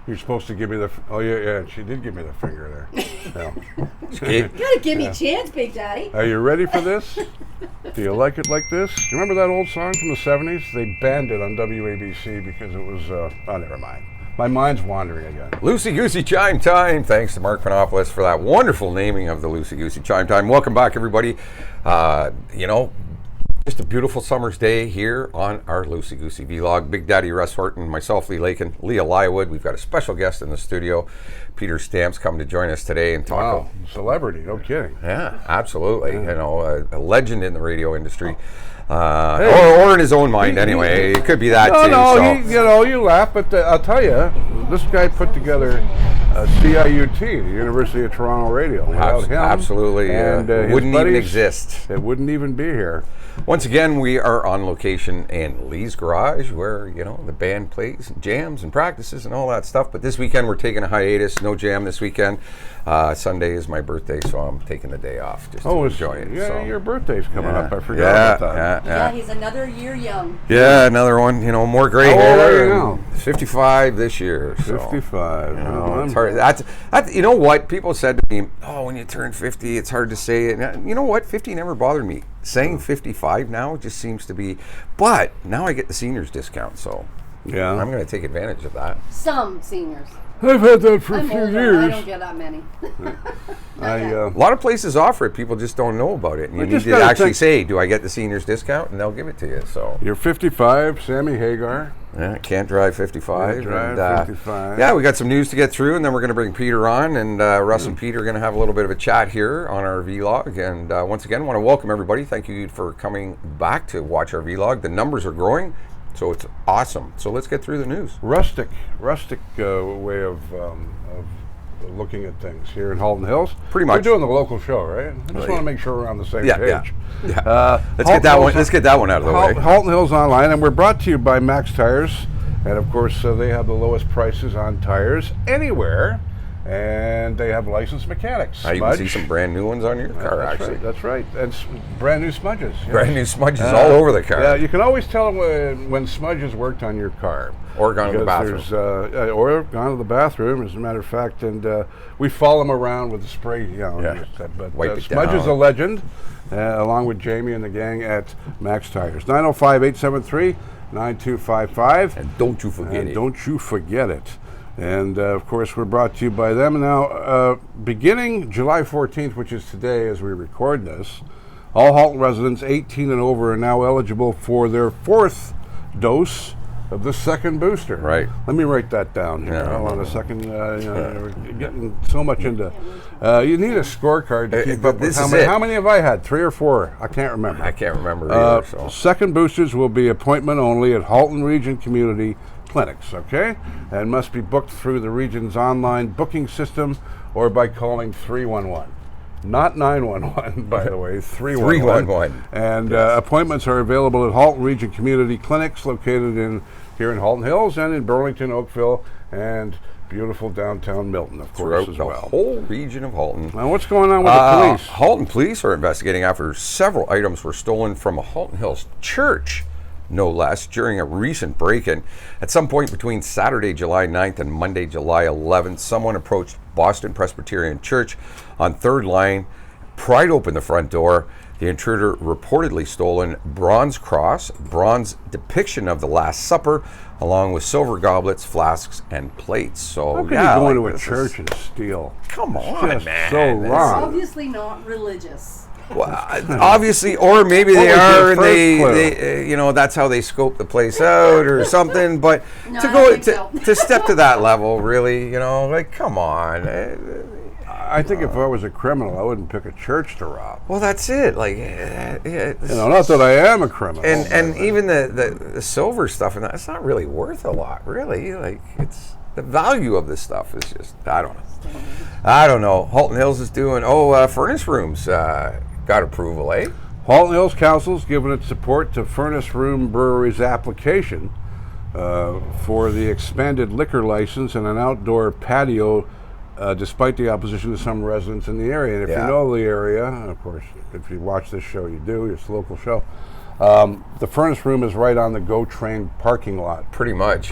You're supposed to give me the. Oh yeah, she did give me the finger there. Yeah. You gotta give me a chance, Big Daddy. Are you ready for this? Do you like it like this? Do you remember that old song from the 70s? They banned it on WABC because it was. Oh, never mind. My mind's wandering again. Loosey Goosey Chime Time. Thanks to Mark Panopoulos for that wonderful naming of the Loosey Goosey Chime Time. Welcome back, everybody. Just a beautiful summer's day here on our Loosey Goosey vlog. Big Daddy Russ Horton, myself, Lee Lakin, Leah Lywood. We've got a special guest in the studio, Peter Stamps, coming to join us today and talk. Wow, celebrity, no kidding. Yeah, absolutely. Yeah. You know, a legend in the radio industry. Or in his own mind, anyway. It could be that too. No, you laugh, but I'll tell you, this guy put together CIUT, the University of Toronto Radio. Without him, absolutely, and it wouldn't even exist. It wouldn't even be here. Once again, we are on location in Lee's garage, where the band plays and jams and practices and all that stuff. But this weekend, we're taking a hiatus. No jam this weekend. Sunday is my birthday, so I'm taking the day off just to enjoy it. Yeah, so. Your birthday's coming up. I forgot about that. Yeah, he's another year young. Yeah, another one. More gray hair. How old are you now? 55 this year. So, 55. It's hard. That's you know what? People said to me, "Oh, when you turn 50, it's hard to say it." And you know what? 50 never bothered me. Saying 55 now just seems to be. But now I get the seniors discount, so yeah, I'm going to take advantage of that. Some seniors. I've had that for a few older. years. I don't get that many. A lot of places offer it. People just don't know about it. And you need to actually say, "Do I get the seniors discount?" And they'll give it to you. So you're 55, Sammy Hagar. Yeah, can't drive 55. Can't drive 55. Yeah, we got some news to get through, and then we're going to bring Peter on, and Russ and Peter are going to have a little bit of a chat here on our vlog. And once again, I want to welcome everybody. Thank you for coming back to watch our vlog. The numbers are growing, so it's awesome. So let's get through the news. Rustic way of looking at things here in Halton Hills. Pretty much. We're doing the local show, right? I just want to make sure we're on the same page. Yeah. Let's get that one out of the way. Halton Hills Online, and we're brought to you by Max Tires, and of course they have the lowest prices on tires anywhere, and they have licensed mechanics. I even see some brand new ones on your car. That's right. And brand new smudges. Brand new smudges all over the car. Yeah, you can always tell when smudges worked on your car. Or gone to the bathroom. Or gone to the bathroom, as a matter of fact, and we follow them around with the spray. But wipe it Smudge down. is a legend, along with Jamie and the gang at Max Tires. 905-873-9255. And don't you forget it. Don't you forget it. And of course, we're brought to you by them. Now, beginning July 14th, which is today as we record this, all Halton residents 18 and over are now eligible for their 4th dose of the second booster. Right. Let me write that down here. Hold on a second. We're getting so much into. You need a scorecard to keep up with. How many have I had? 3 or 4? I can't remember. I can't remember either. Second boosters will be appointment only at Halton Region Community Clinics, okay? And must be booked through the region's online booking system or by calling 311. Not 911, by the way, 311. 311. And appointments are available at Halton Region Community Clinics located here in Halton Hills and in Burlington, Oakville, and beautiful downtown Milton, of course, as well. The whole region of Halton. Now, what's going on with the police? Halton police are investigating after several items were stolen from a Halton Hills church, no less, during a recent break-in. At some point between Saturday, July 9th and Monday, July 11th, someone approached Boston Presbyterian Church on 3rd Line, pried open the front door. The intruder reportedly stolen bronze cross, bronze depiction of the Last Supper, along with silver goblets, flasks, and plates. So, how can you go into a church and steal? Come on, just man. So wrong. Obviously not religious. Well, obviously, or maybe they are, and they that's how they scope the place out or something. But No, to step to that level, really, come on. I think if I was a criminal, I wouldn't pick a church to rob. Well, that's it. Not that I am a criminal. And even the silver stuff, and that's not really worth a lot, really. It's the value of this stuff is just, I don't know. Halton Hills is doing furnace rooms got approval, eh? Halton Hills Council's given its support to Furnace Room Brewery's application for the expanded liquor license and an outdoor patio, despite the opposition of some residents in the area. And if you know the area, and of course, if you watch this show, you do, it's a local show, the Furnace Room is right on the GO Train parking lot. Pretty much.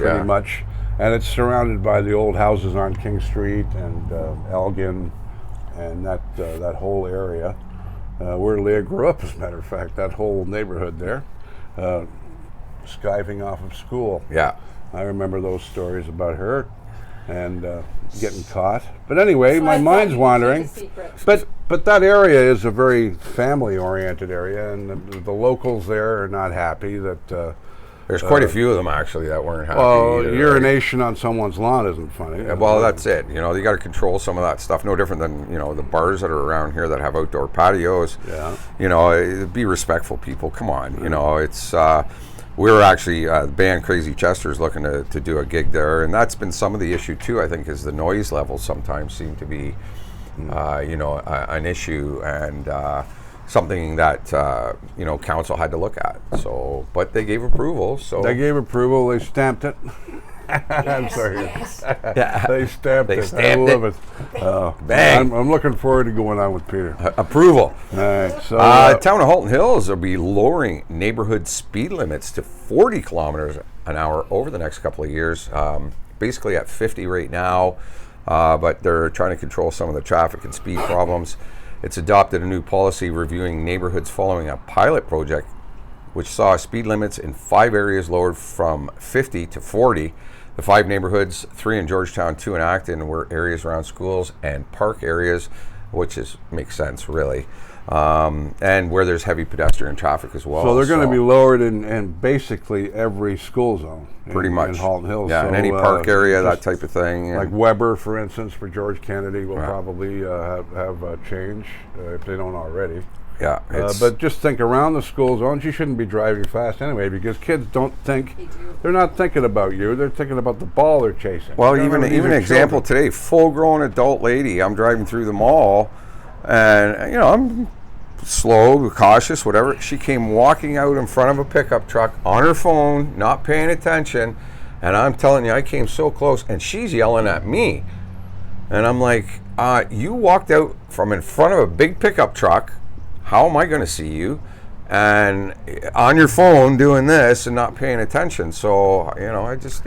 And it's surrounded by the old houses on King Street and Elgin and that whole area. Where Leah grew up, as a matter of fact, that whole neighborhood there, skiving off of school. Yeah. I remember those stories about her and getting caught. But anyway, So my I thought mind's you wandering. kept a secret. But that area is a very family-oriented area, and the locals there are not happy that. There's quite a few of them actually that weren't happy. Well, either, right? urination on someone's lawn isn't funny. Yeah, well, that's it. You know, you got to control some of that stuff. No different than, you know, the bars that are around here that have outdoor patios. Yeah. You know, be respectful, people. Come on. You know, it's. We were actually the band Crazy Chester's looking to do a gig there, and that's been some of the issue too. I think is the noise levels sometimes seem to be, you know, an issue and. Something that you know, council had to look at. So, but they gave approval. So They gave approval. They stamped it. I'm sorry. They stamped They it. stamped I love it. Bang. I'm looking forward to going on with Peter. approval. All right. So Town of Halton Hills will be lowering neighborhood speed limits to 40 kilometers an hour over the next couple of years. Basically at 50 right now, but they're trying to control some of the traffic and speed problems. It's adopted a new policy reviewing neighborhoods following a pilot project which saw speed limits in 5 areas lowered from 50 to 40. The 5 neighborhoods, 3 in Georgetown, 2 in Acton, were areas around schools and park areas, which makes sense, really, and where there's heavy pedestrian traffic as well. So they're going to be lowered in basically every school zone. Pretty much. In Halton Hills. Yeah, so, in any park area, that just type of thing. Like Weber, for instance, for George Kennedy will Yeah. probably have a change if they don't already. Yeah, But just think around the school zones, you shouldn't be driving fast anyway because kids don't think, they're not thinking about you, they're thinking about the ball they're chasing. well, Remember, even these an are example children. today, full-grown adult lady. I'm driving through the mall, and you know I'm slow, cautious, whatever. She came walking out in front of a pickup truck on her phone, not paying attention, and I'm telling you, I came so close, and she's yelling at me, and I'm like, you walked out from in front of a big pickup truck. How am I going to see you? And on your phone doing this and not paying attention. So, you know, it's.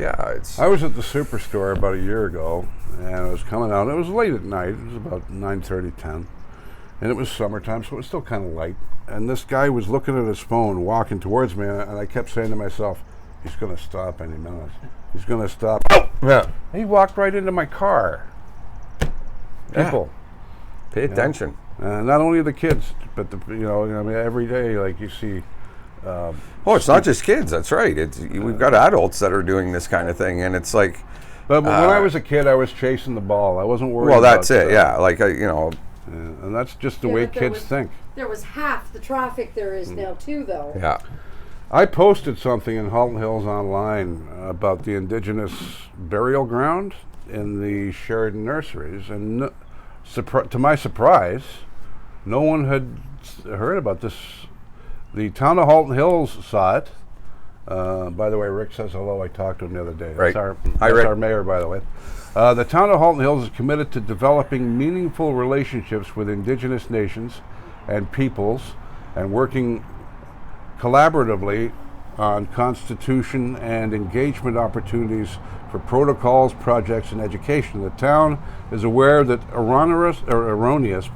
I was at the Superstore about a year ago, and I was coming out. It was late at night. It was about 9:30, 10. And it was summertime, so it was still kind of light. And this guy was looking at his phone, walking towards me, and I kept saying to myself, he's going to stop any minute. He's going to stop. Yeah. He walked right into my car. People. Pay attention. Not only the kids, but I mean, every day, like you see. Oh, it's not just kids. That's right. We've got adults that are doing this kind of thing, and it's like. But when I was a kid, I was chasing the ball. I wasn't worried. Well, that's about it. Yeah, like you know. And that's just the Yeah, way but there kids was- think. There was half the traffic there is now too, though. Yeah. I posted something in Halton Hills online about the Indigenous burial ground in the Sheridan nurseries, and to my surprise, no one had heard about this. The town of Halton Hills saw it. By the way, Rick says hello. I talked to him the other day. Right. That's Hi, Rick. our mayor, by the way. The town of Halton Hills is committed to developing meaningful relationships with Indigenous nations and peoples and working collaboratively on constitution and engagement opportunities for protocols, projects, and education. The town is aware that erroneous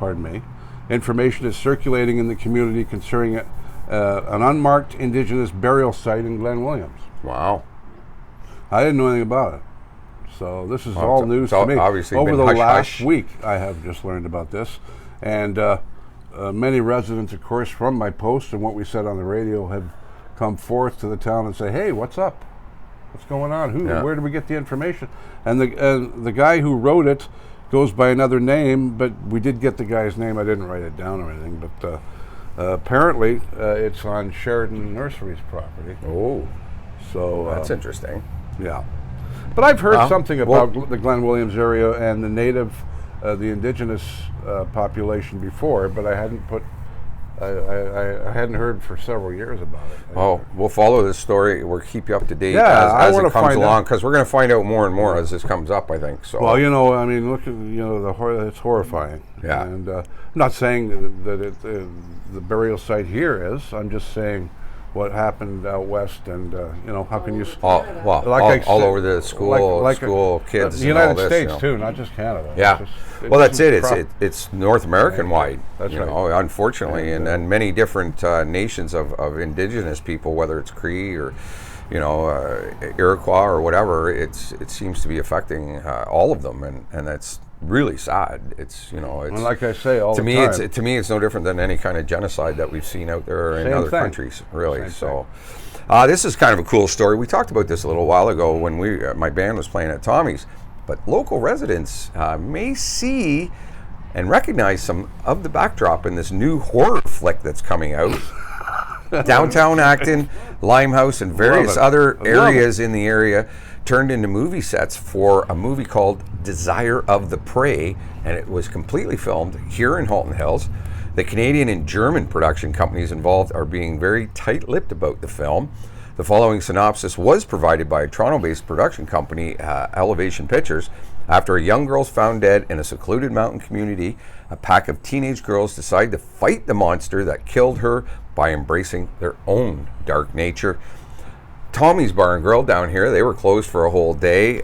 information is circulating in the community concerning an unmarked Indigenous burial site in Glen Williams. Wow. I didn't know anything about it. So this is all news it's to me. obviously Over been the hush last hush. week, I have just learned about this. And many residents, of course, from my post and what we said on the radio have come forth to the town and say, hey, what's up? What's going on? Where did we get the information? And the guy who wrote it goes by another name, but we did get the guy's name. I didn't write it down or anything, but apparently it's on Sheridan Nurseries property. Oh, So that's interesting. yeah. But I've heard Well, something about the Glen Williams area and the native, the indigenous population before, but I hadn't I hadn't heard for several years about it. Oh, we'll follow this story. We'll keep you up to date I as wanna it comes find along, out. because we're going to find out more and more as this comes up, I think. So. Well, I mean, look at, it's horrifying. Yeah. And I'm not saying that the burial site here is. I'm just saying what happened out west, and how can you? All over the school kids. The United and all this, States too, not just Canada. Yeah. That's it. It's North American wide. That's right. Unfortunately, and many different nations of indigenous people, whether it's Cree or Iroquois or whatever. It seems to be affecting all of them, and that's really sad. It's and like I say, all to the me, time. to me, it's no different than any kind of genocide that we've seen out there in other countries. Really, this is kind of a cool story. We talked about this a little while ago when my band was playing at Tommy's. But local residents may see and recognize some of the backdrop in this new horror flick that's coming out. Downtown Acton, Limehouse, and various other areas in the area turned into movie sets for a movie called Desire of the Prey, and it was completely filmed here in Halton Hills. The Canadian and German production companies involved are being very tight-lipped about the film. The following synopsis was provided by a Toronto-based production company, Elevation Pictures. After a young girl is found dead in a secluded mountain community, a pack of teenage girls decide to fight the monster that killed her by embracing their own dark nature. Tommy's Bar and Grill down here, they were closed for a whole day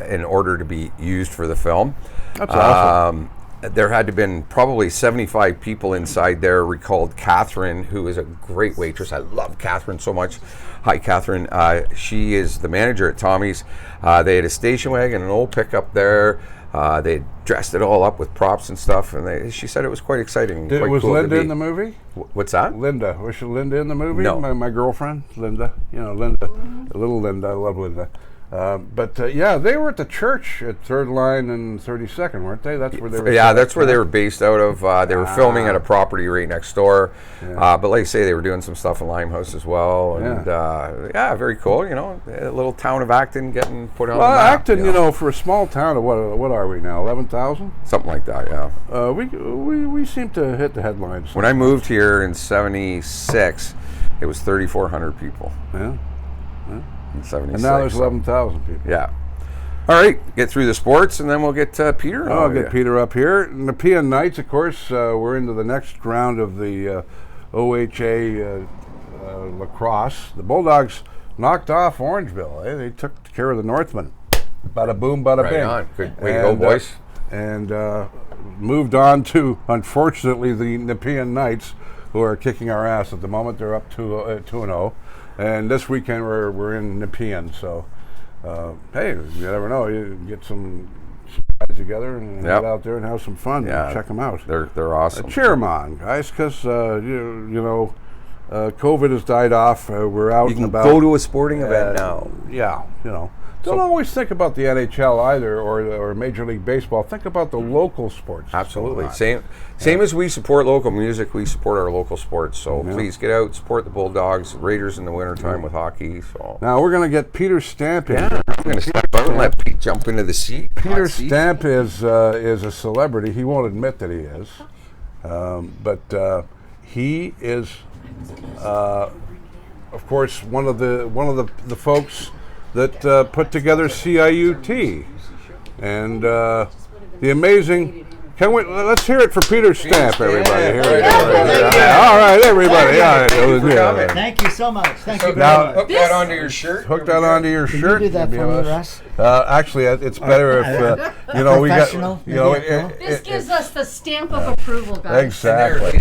in order to be used for the film. That's awesome. There had to have been probably 75 people inside there, recalled Catherine, who is a great waitress. I love Catherine so much. Hi, Catherine. She is the manager at Tommy's. They had a station wagon, an old pickup there. They dressed it all up with props and stuff, and she said it was quite exciting. Was cool Linda in the movie? What's that? Linda. Was she Linda in the movie? No. My girlfriend, Linda. Linda. Little Linda. I love Linda. They were at the church at 3rd Line and 32nd, weren't they? That's where they were. Yeah, that's where they were based out of. They were filming at a property right next door. Yeah. But like I say, they were doing some stuff in Limehouse as well. And very cool. A little town of Acton getting put on the map. Acton, for a small town of what are we now? 11,000? Something like that. Yeah. We seem to hit the headlines. When I moved here in '76, it was 3,400 people. Yeah. In '76. And now there's 11,000 people. Yeah. All right, get through the sports, and then we'll get Peter. I'll get Peter up here. Nepean Knights, of course, we're into the next round of the OHA lacrosse. The Bulldogs knocked off Orangeville. They took care of the Northmen. Bada boom, bada bing. On. Good way to go, boys. And moved on to, unfortunately, the Nepean Knights, who are kicking our ass at the moment. They're up 2-0. And this weekend we're in Nepean, so hey, you never know. You get some guys together and get out there and have some fun. Yeah, and check them out. They're awesome. Cheer them on, guys, because COVID has died off. We're out and about. You can go to a sporting event now. Yeah, Don't always think about the NHL either or Major League Baseball. Think about the local sports. Absolutely. Same as we support local music, we support our local sports. So please get out, support the Bulldogs, Raiders in the wintertime with hockey. So now we're going to get Peter Stamp in. Yeah, I'm going to step out and let Pete jump into the seat. Peter Stamp is a celebrity. He won't admit that he is. But he is, of course, one of the folks that put together CIUT, and the amazing. Let's hear it for Peter Stamp, everybody. Here we go. All right, everybody. Thank you so much. Thank you very much. Hook that onto your shirt. Hook that onto your shirt. Can you do that for me, Russ? Actually, it's better if we got. This gives us the stamp of approval, guys. Exactly.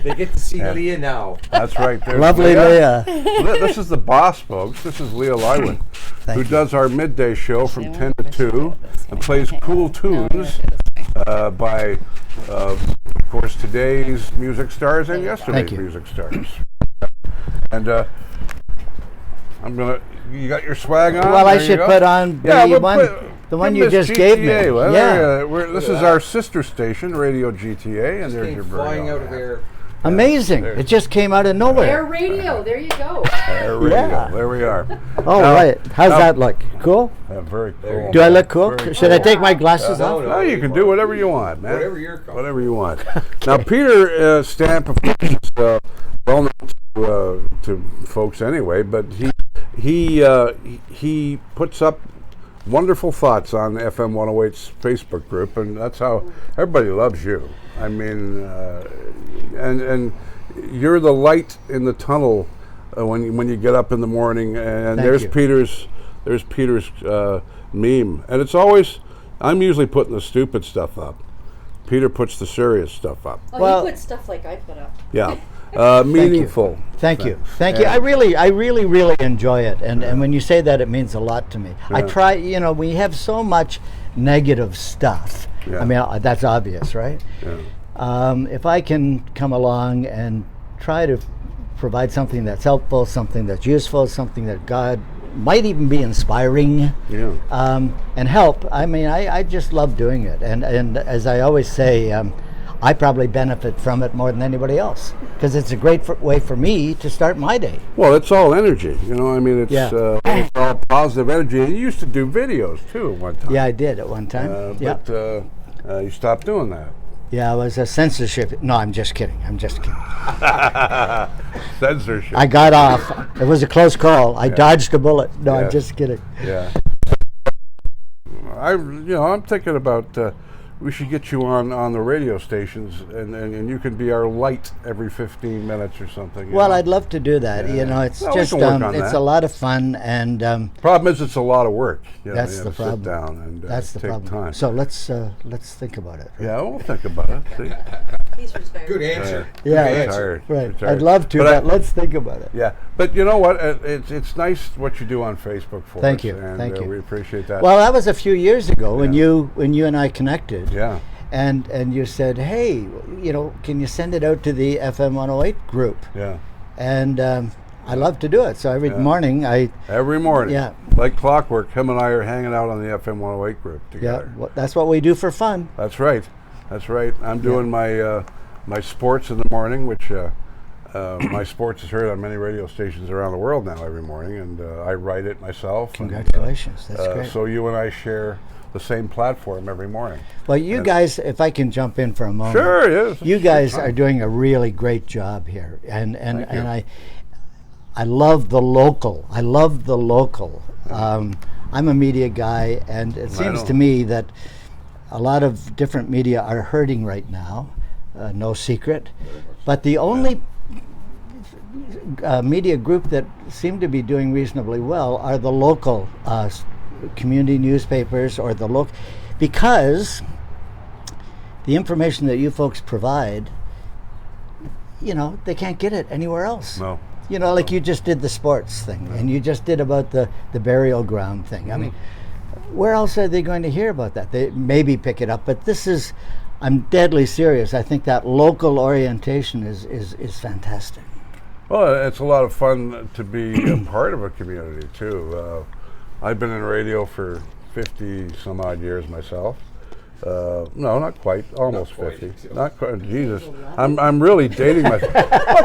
They get to see Leah now. That's right. Lovely Leah. This is the boss, folks. This is Leah Lywood, who does our midday show from 10 to 2 and plays cool tunes by, of course, today's music stars and yesterday's music stars. And you got your swag on? Well, I should put on the one you just gave me. This is our sister station, Radio GTA, and there's your flying out of there. Amazing. It just came out of nowhere. Air radio. There you go. Air radio. There we are. Right. How's that look? Cool? Very cool. Do I look cool? Should I take my glasses off? No, you can do whatever you want, man. Whatever you want. Now, Peter Stamp, of course, is well known to folks anyway, but he puts up wonderful thoughts on FM 108's Facebook group, and that's how everybody loves you. I mean, and you're the light in the tunnel when you get up in the morning. And there's Peter's meme, and it's always, I'm usually putting the stupid stuff up. Peter puts the serious stuff up. Oh, Well- he puts stuff like I put up. Yeah, meaningful. Thank you. And- I really enjoy it, and when you say that, it means a lot to me. I try. We have so much negative stuff. Yeah. I mean, that's obvious, right? Yeah. If I can come along and try to provide something that's helpful, something that's useful, something that God might even be inspiring, and help. I mean, I just love doing it, and as I always say, I probably benefit from it more than anybody else because it's a great way for me to start my day. Well, it's all energy, I mean, it's, Yeah. it's all positive energy. And you used to do videos too at one time. Yeah, I did at one time. But you stopped doing that. Yeah, it was a censorship. No, I'm just kidding. Censorship. I got off. It was a close call. I dodged a bullet. No, I'm just kidding. Yeah. I'm thinking about we should get you on the radio stations, and you can be our light every 15 minutes or something. Well, I'd love to do that. Yeah. It's Well, we just can work on it's that. a lot of fun, and Problem is, it's a lot of work. that's you the have to problem. Sit down and That's the take problem. time. So let's think about it. Right? Yeah, we'll think about it. See? He's retired. Good answer. Yeah, Good right. answer. Right. I'd love to, But but let's think about it. Yeah, but you know what? It's nice what you do on Facebook for us. Thank you. And, Thank you. We appreciate that. Well, that was a few years ago when you and I connected. yeah. And you said, hey, can you send it out to the FM 108 group? Yeah. And I love to do it. So every morning Every morning. Yeah. Like clockwork, him and I are hanging out on the FM 108 group together. that's what we do for fun. That's right. That's right. I'm doing my my sports in the morning, which my sports is heard on many radio stations around the world now every morning, and I write it myself. Congratulations. That's And, great. so you and I share the same platform every morning. Well, you guys, if I can jump in for a moment. Sure, yes. You guys are doing a really great job here, and I love the local. I love the local. I'm a media guy, and it seems know. to me that a lot of different media are hurting right now. No secret, but the only media group that seem to be doing reasonably well are the local community newspapers or the local, because the information that you folks provide, they can't get it anywhere else. No. Like you just did the sports thing, and you just did about the burial ground thing. I mean, where else are they going to hear about that? They maybe pick it up, but I'm deadly serious. I think that local orientation is fantastic. Well, it's a lot of fun to be a part of a community too. I've been in radio for 50 some odd years myself. No, not quite. Almost 50. Not quite. Jesus, I'm really dating myself.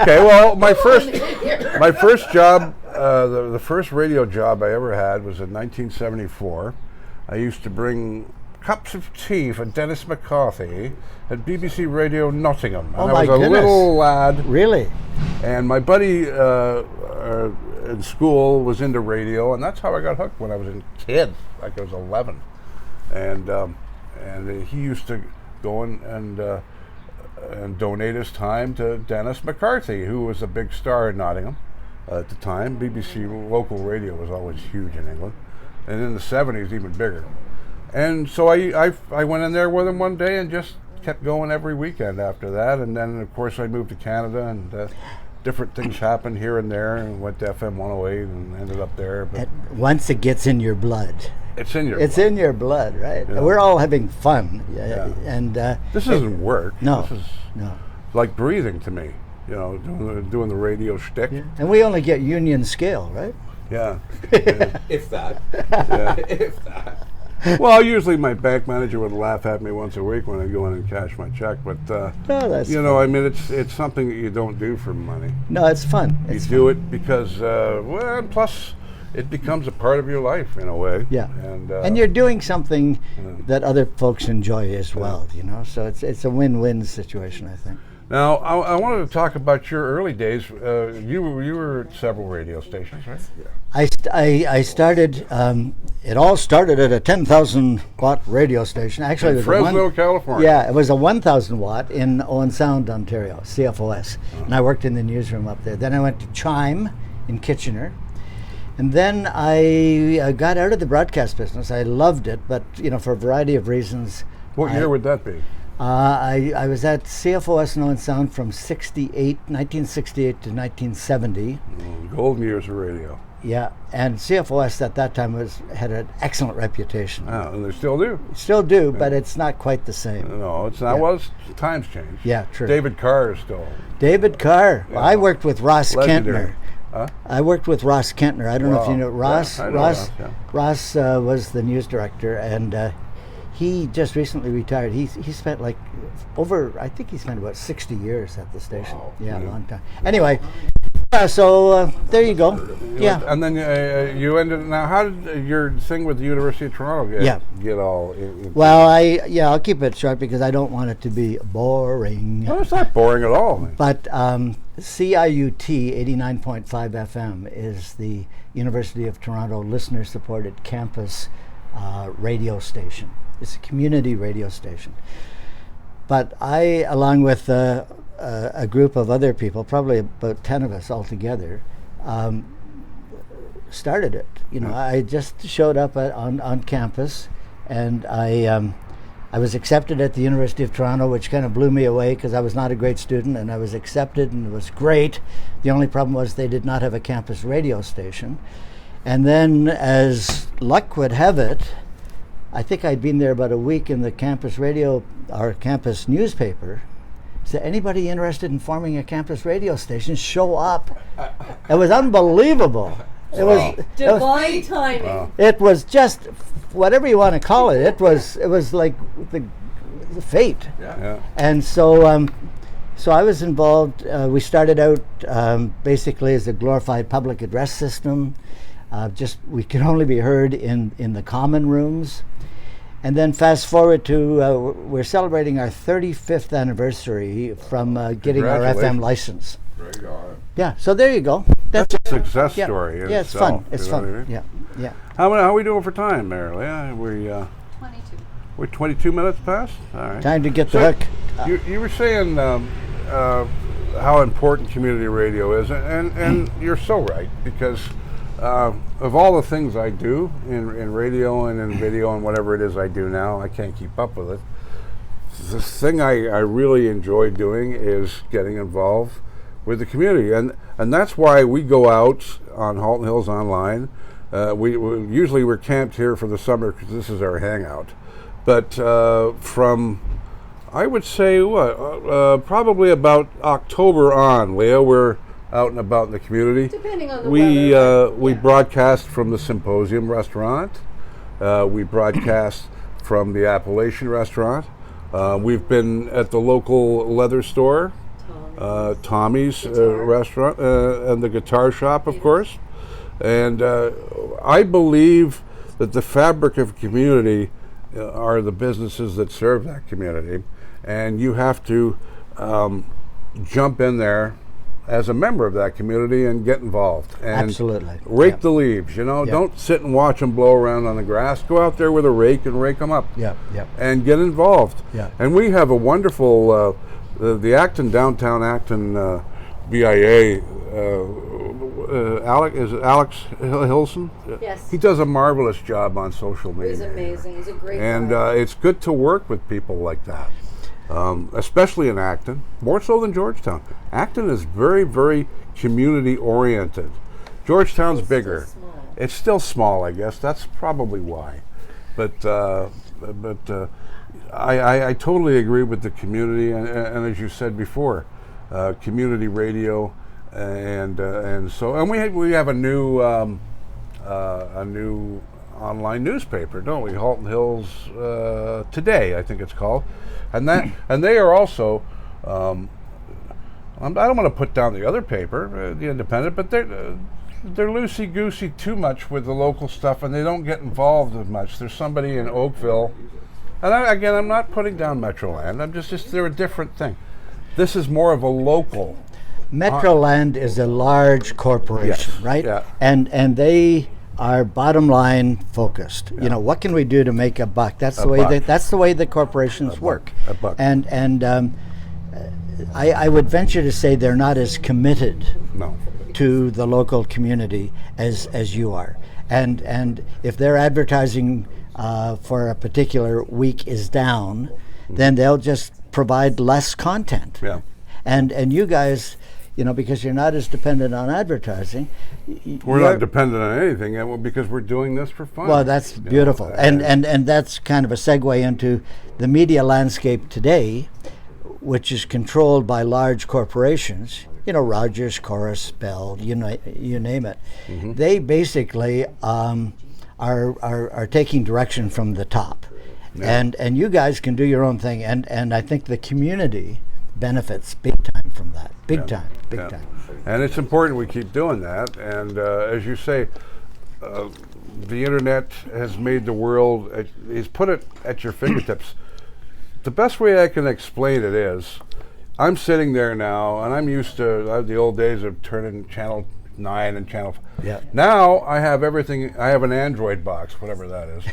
Okay, well, my first job, the first radio job I ever had was in 1974. I used to bring cups of tea for Dennis McCarthy at BBC Radio Nottingham. And Oh, I my was a goodness. little lad. Really? And my buddy in school was into radio, and that's how I got hooked when I was a kid, like I was 11. And he used to go and donate his time to Dennis McCarthy, who was a big star in Nottingham at the time. BBC local radio was always huge in England, and in the 70s even bigger. And so I went in there with him one day and just kept going every weekend after that. And then, of course, I moved to Canada, and different things happened here and there, and went to FM 108 and ended up there. But Once it gets in your blood. it's in your It's blood. in your blood, right? Yeah. We're all having fun. Yeah. And This isn't work. No, This is no. like breathing to me, doing the radio shtick. Yeah. And we only get union scale, right? Yeah. If that. Yeah. If that. Well, usually my bank manager would laugh at me once a week when I go in and cash my check, but that's I mean, it's something that you don't do for money. No, it's fun. You It's do it because, and plus, it becomes a part of your life in a way. Yeah. And you're doing something that other folks enjoy as well, So it's a win-win situation, I think. now I wanted to talk about your early days. You were at several radio stations, right? I started It all started at a 10,000 watt radio station. Actually, it was Fresno, California. Yeah, it was a 1,000 watt in Owen Sound, Ontario, CFOS. And I worked in the newsroom up there. Then I went to Chime in Kitchener. And then I got out of the broadcast business. I loved it, but for a variety of reasons. What year would that be? I was at CFOS in Owen Sound from 1968 to 1970. Golden years of radio. Yeah, and CFOS at that time had an excellent reputation. Oh, and they still do. Still do, but it's not quite the same. No, it's not. Yeah. Well, times change. Yeah, true. David Carr is still. David Carr. Yeah. I worked with Ross Legendary. Kentner. Huh? I worked with Ross Kentner. I don't know if you know Ross. Yeah, I know Ross. Ross, yeah. Ross was the news director, and he just recently retired. He spent I think he spent about 60 years at the station. Wow. Yeah, a long time. Anyway, so there you go. Yeah. And then you ended. Now, how did your thing with the University of Toronto get all? Well, I'll keep it short because I don't want it to be boring. No, it's not boring at all. But CIUT 89.5 FM is the University of Toronto listener-supported campus radio station. It's a community radio station. But I, along with a group of other people, probably about 10 of us altogether, started it. I just showed up on campus, and I was accepted at the University of Toronto, which kind of blew me away because I was not a great student, and I was accepted, and it was great. The only problem was they did not have a campus radio station. And then, as luck would have it, I think I'd been there about a week in the campus radio, our campus newspaper. Said, anybody interested in forming a campus radio station, show up. It was unbelievable. It was divine timing. Wow. It was just whatever you want to call it. It was like the fate. Yeah. And so so I was involved. We started out basically as a glorified public address system. We could only be heard in the common rooms. And then fast forward to, we're celebrating our 35th anniversary from getting our FM license. Right on. Yeah, so there you go. That's a success yeah. story. in Yeah, it's itself, fun. It's you know what I fun. mean? Yeah. How are we doing for time, Mary Leah? 22. We're 22 minutes past? All right. Time to get So the hook. You were saying how important community radio is, and you're so right, because of all the things I do in radio and in video and whatever it is I do now, I can't keep up with it. The thing I really enjoy doing is getting involved with the community, and that's why we go out on Halton Hills Online. We're camped here for the summer because this is our hangout. But from, I would say, probably about October on, Leah, we're out and about in the community. Depending on the weather. We broadcast from the Symposium restaurant. We broadcast from the Appalachian restaurant. We've been at the local leather store, Tommy's restaurant, and the guitar shop, of course. And I believe that the fabric of community are the businesses that serve that community. And you have to jump in there as a member of that community and get involved. And Absolutely. rake the leaves, Don't sit and watch them blow around on the grass. Go out there with a rake and rake them up. Yeah. And get involved. Yeah. And we have a wonderful, the downtown Acton BIA, Alex Hilson? Yes. He does a marvelous job on social media. He's amazing. He's a great And guy. it's good to work with people like that. Especially in Acton, more so than Georgetown. Acton is very, very community oriented. Georgetown's bigger. It's still small, I guess. That's probably why. But I totally agree with the community, and as you said before, community radio, and we have a new online newspaper, don't we? Halton Hills Today, I think it's called. And they are also, I don't want to put down the other paper, the Independent, but they're loosey goosey too much with the local stuff, and they don't get involved as much. There's somebody in Oakville, and I'm not putting down Metroland. I'm just they're a different thing. This is more of a local. Metroland is a large corporation, Yes, right? yeah. And they are bottom line focused. You know, what can we do to make a buck? That's the way that's the way the corporations work. A buck. And I would venture to say they're not as committed No. to the local community as you are. And if their advertising for a particular week is down, then they'll just provide less content. Yeah. And you guys, you know, because you're not as dependent on advertising. We're not dependent on anything because we're doing this for fun. Well, that's beautiful. And that's kind of a segue into the media landscape today, which is controlled by large corporations. You know, Rogers, Chorus, Bell, you name it. Mm-hmm. They basically are taking direction from the top. Yeah. And you guys can do your own thing. And I think the community benefits big time from that. Big time. And it's important we keep doing that. And as you say, the internet has made the world, it's put it at your fingertips. The best way I can explain it is, I'm sitting there now, and I'm used to the old days of turning channel 9 and channel. Yeah. Now I have everything. I have an Android box, whatever that is,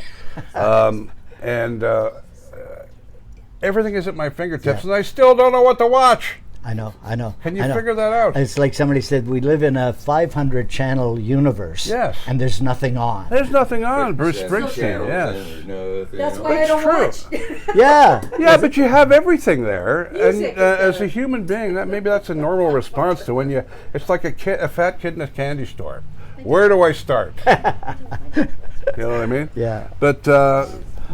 and everything is at my fingertips, and I still don't know what to watch. I know. Can you figure that out? It's like somebody said, we live in a 500 channel universe. Yes. And there's nothing on. There's nothing on. Bruce Springsteen. Yes. That's why I don't watch. Yeah, but you have everything there, Music and as a human being, maybe that's a normal response to when you. It's like a fat kid in a candy store. Where do I start? You know what I mean? Yeah. But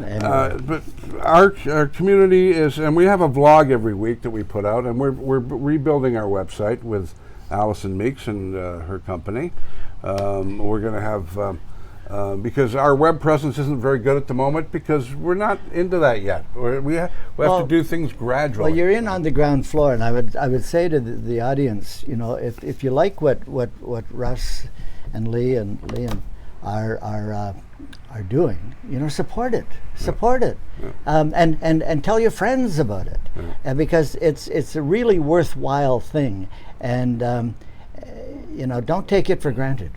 Anyway. but our community is, and we have a vlog every week that we put out, and we're rebuilding our website with Allison Meeks and her company. We're going to have. Because our web presence isn't very good at the moment because we're not into that yet. We have to do things gradually. Well, you're in on the ground floor, and I would say to the audience, you know, if you like what Russ and Leah and Liam are doing, you know, support it, and tell your friends about it, because it's a really worthwhile thing, and you know, don't take it for granted.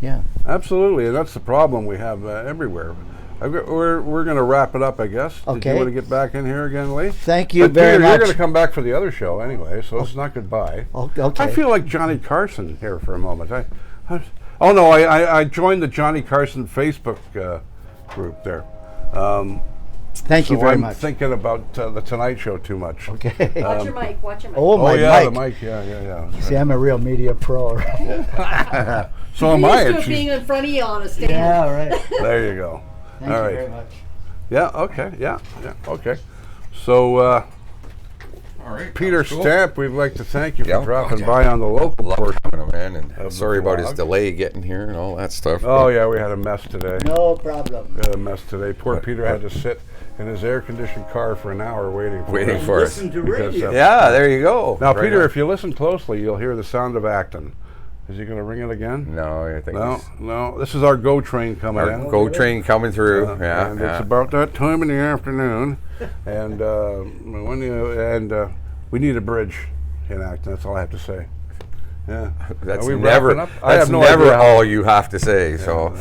Yeah, absolutely, and that's the problem we have everywhere. We're going to wrap it up, I guess. Okay. Did you want to get back in here again, Lee? Thank you but very Peter, much. You're going to come back for the other show anyway, so it's not goodbye. Okay. I feel like Johnny Carson here for a moment. I joined the Johnny Carson Facebook group there. Thank you very I'm much. thinking about the Tonight Show too much. Okay. Watch your mic. Oh, my yeah, mic. the mic. Yeah. See, I'm a real media pro. Right? So am I. Used to being in front of you on a stand. Yeah, right. There you go. Thank All you right. very much. Yeah. Okay. Yeah. Okay. So. All right, Peter cool. Stamp, we'd like to thank you for Yeah, dropping okay. by on the local Love portion. having him in, and Of sorry the about his vlog. delay getting here and all that stuff. Oh yeah, we had a mess today. No problem. We had a mess today. Poor Peter had to sit in his air-conditioned car for an hour waiting Waiting us. for us. Listen to Because, radio. Yeah, there you go. Now, Right Peter, on. if you listen closely, you'll hear the sound of Acton. Is he going to ring it again? No, I think No. This is our GO train coming our in. GO train coming through. And it's about that time in the afternoon, and we need a bridge in Acton. That's all I have to say. Yeah, That's Are we never. wrapping up? I That's have no never idea how- all you have to say. So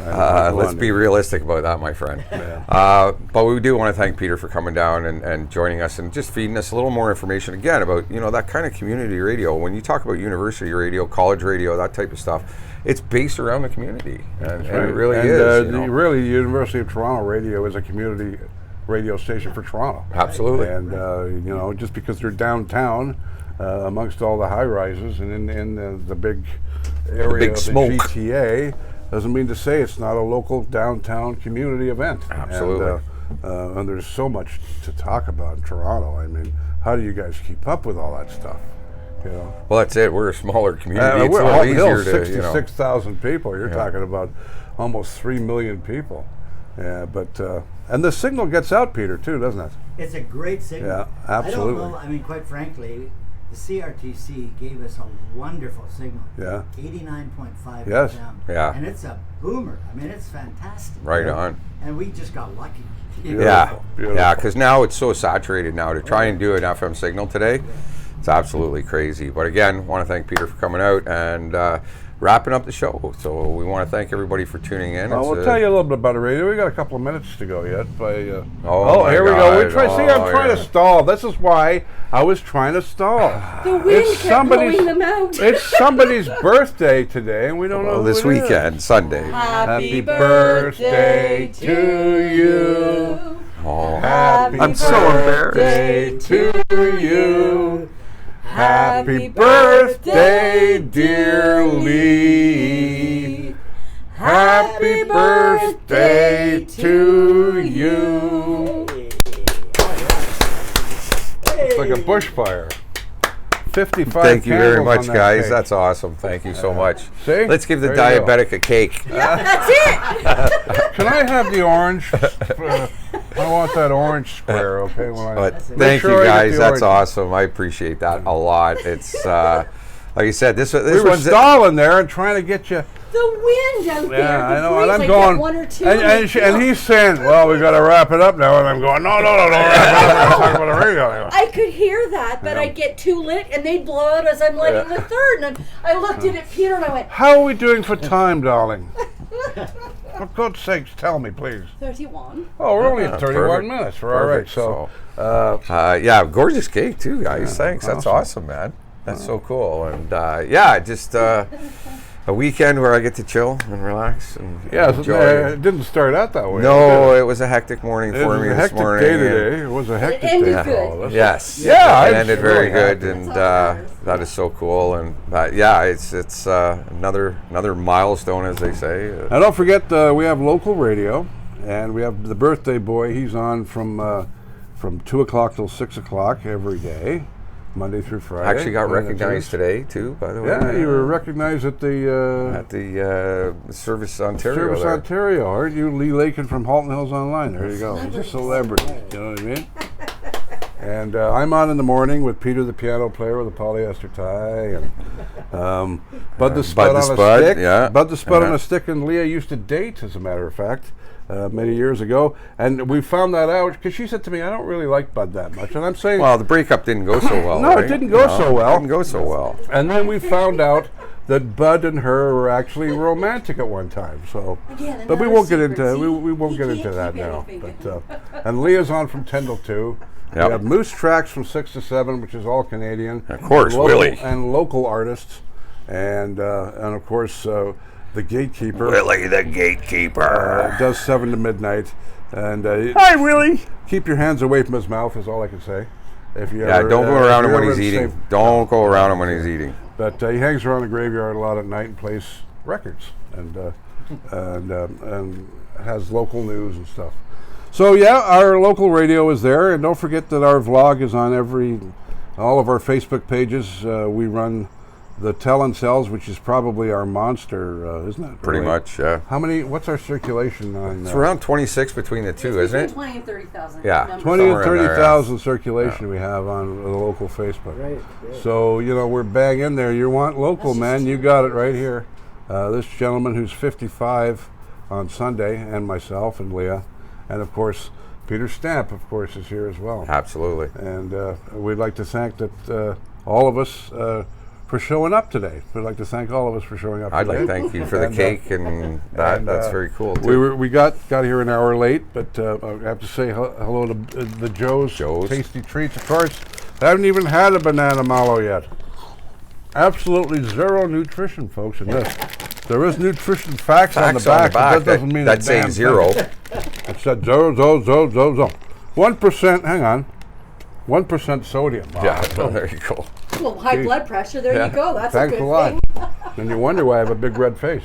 I know. let's be realistic about that, my friend. But we do want to thank Peter for coming down and joining us and just feeding us a little more information again about that kind of community radio. When you talk about university radio, college radio, that type of stuff, it's based around the community, and it really is. Really, the University of Toronto Radio is a community radio station for Toronto. Absolutely. And just because they're downtown, amongst all the high rises and in the big area big of the smoke. GTA, doesn't mean to say it's not a local downtown community event. Absolutely. And there's so much to talk about in Toronto. I mean, how do you guys keep up with all that stuff? Well, that's it. We're a smaller community. It's we're a little Halton easier Hills, to 66,000 people. You're talking about almost 3 million people. Yeah, but and the signal gets out, Peter, too, doesn't it? It's a great signal. Yeah, absolutely. I don't know. I mean, quite frankly, the CRTC gave us a wonderful signal. Yeah. 89.5 Yes. FM. Yeah. And it's a boomer. I mean, it's fantastic. right on. And we just got lucky. Yeah, Beautiful. yeah, because now it's so saturated now to try and do an FM signal today, it's absolutely crazy. But again, want to thank Peter for coming out, and wrapping up the show. So we want to thank everybody for tuning in. We'll tell you a little bit about the radio. We got a couple of minutes to go yet. my Here we go. God. I'm trying to stall. This is why I was trying to stall. The wind kept blowing them out. It's somebody's birthday today, and we don't know who this it is. weekend, Sunday. Happy birthday to you. Oh, Happy I'm so birthday to you. Happy birthday, dear Lee. Happy birthday to you. It's like a bushfire. 55 Thank you very candles much, on that guys. cake. That's awesome. Thank you so much. See? Let's give the There you go. diabetic a cake. That's it. Can I have the orange? I want that orange square, okay? But Make thank sure you I get guys. the That's orange. awesome. I appreciate that a lot. It's like you said, this We were one's stalling there and trying to get you. The wind out there. Yeah, I the know. breeze, And I'm I going. get one or two. And he's saying, "Well, we got to wrap it up now." And I'm going, "No, don't wrap it up. We're talking about the radio." I could hear that, but I'd get too lit and they'd blow out as I'm lighting the third. And I looked at Peter and I went, How are we doing for time, darling? For God's sakes, tell me, please. 31. Oh, we're only at 31 perfect. minutes. We're all right. Perfect. So, yeah, gorgeous cake too, guys. Thanks. That's awesome, man. That's so cool. And yeah, just a weekend where I get to chill and relax and yeah, enjoy. it didn't start out that way. No, it was a hectic morning It for was me a this hectic morning. day and- today. It was a hectic ended day. good. Oh, that's- Yes. Yeah, it I'm ended really very good, happy. and That's all that matters. that is so cool. And yeah, it's another milestone, as they say. And don't forget, we have local radio, and we have the birthday boy. He's on from 2 o'clock till 6 o'clock every day, Monday through Friday. Actually got And recognized today too, by the way. Yeah, you were recognized at the at the Service Ontario. Service there. Ontario, aren't you? Lee Lakin from Halton Hills Online. There you go. He's a celebrity. You know what I mean? And I'm on in the morning with Peter, the piano player with a polyester tie, and Bud the Spud Bud the on Spud, a stick. yeah. Bud the Spud on Uh-huh. a stick, and Leah used to date, as a matter of fact, many years ago. And we found that out because she said to me, "I don't really like Bud that much," and I'm saying, Well, the breakup didn't go so well. No, right? it didn't go so well. It didn't go so well. And then we found out that Bud and her were actually romantic at one time. So, Again, but we another won't get secret. into See, we won't you get can't into that keep now. anything. But and Leah's on from 10 till 2. Yep. We have Moose Tracks from 6 to 7, which is all Canadian. Of course, and local, Willie. and local artists, and of course the Gatekeeper. Willie the Gatekeeper. Does 7 to midnight. And Hi, Willie. keep your hands away from his mouth is all I can say. If you Yeah, ever, don't go if around him you're when he's ever eating. safe- Don't go around him when he's eating. But he hangs around the graveyard a lot at night and plays records and has local news and stuff. So yeah, our local radio is there, and don't forget that our vlog is on all of our Facebook pages. We run the Tell and Sells, which is probably our monster, isn't it? Pretty really? much. Yeah. How many? What's our circulation on? It's around 26 between the two, It's isn't between it? 20 and 30,000. Yeah. numbers. 20 to Somewhere in there, 30,000 circulation we have on the local Facebook. Right. So, we're bang in there. You want local, man, you got it right here. This gentleman who's 55 on Sunday, and myself and Leah, and of course, Peter Stamp, of course, is here as well. Absolutely. And we'd like to thank all of us for showing up today. We'd like to thank all of us for showing up I'd today. like to thank you for the And, cake and that. and, That's very cool. We Too. got here an hour late, but I have to say hello to the Joe's Tasty Treats. Of course, I haven't even had a banana mallow yet. Absolutely zero nutrition, folks, in this. There is nutrition facts on the back, but that doesn't mean that a saying damn zero. thing. It said zero. 1%, hang on, 1% sodium. Wow, Yeah, that's well, there you go. Well, high blood pressure. There you go. That's Thanks a good a lot. thing. And you wonder why I have a big red face.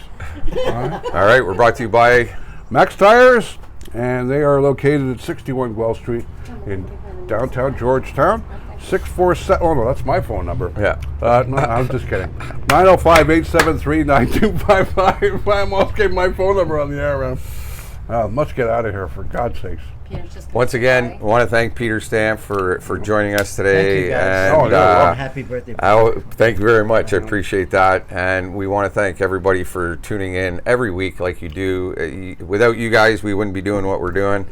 All right, we're brought to you by Max Tires, and they are located at 61 Guelph Street in downtown Georgetown. 647, oh no, that's my phone number. Yeah. No, I'm just kidding. 905-873-9255. I almost gave my phone number on the air, man. Let's get out of here, for God's sakes. Peter's just gonna Once again, cry. I want to thank Peter Stamp for joining us today. Thank you, guys. And Oh, yeah, Happy birthday. thank you very much. I appreciate that. And we want to thank everybody for tuning in every week like you do. Without you guys, we wouldn't be doing what we're doing.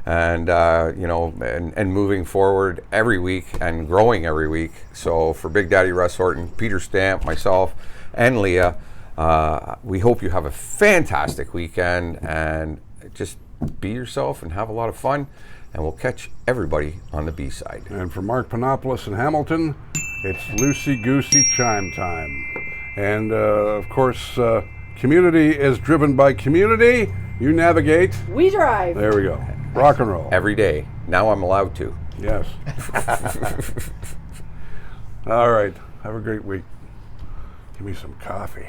And, and moving forward every week and growing every week. So for Big Daddy Russ Horton, Peter Stamp, myself, and Leah, We hope you have a fantastic weekend, and just be yourself and have a lot of fun. And we'll catch everybody on the B-side. And for Mark Panopoulos in Hamilton, it's Loosey Goosey chime time. And of course, community is driven by community. You navigate. We drive. There we go. Rock and roll. Every day. Now I'm allowed to. Yes. All right. Have a great week. Give me some coffee.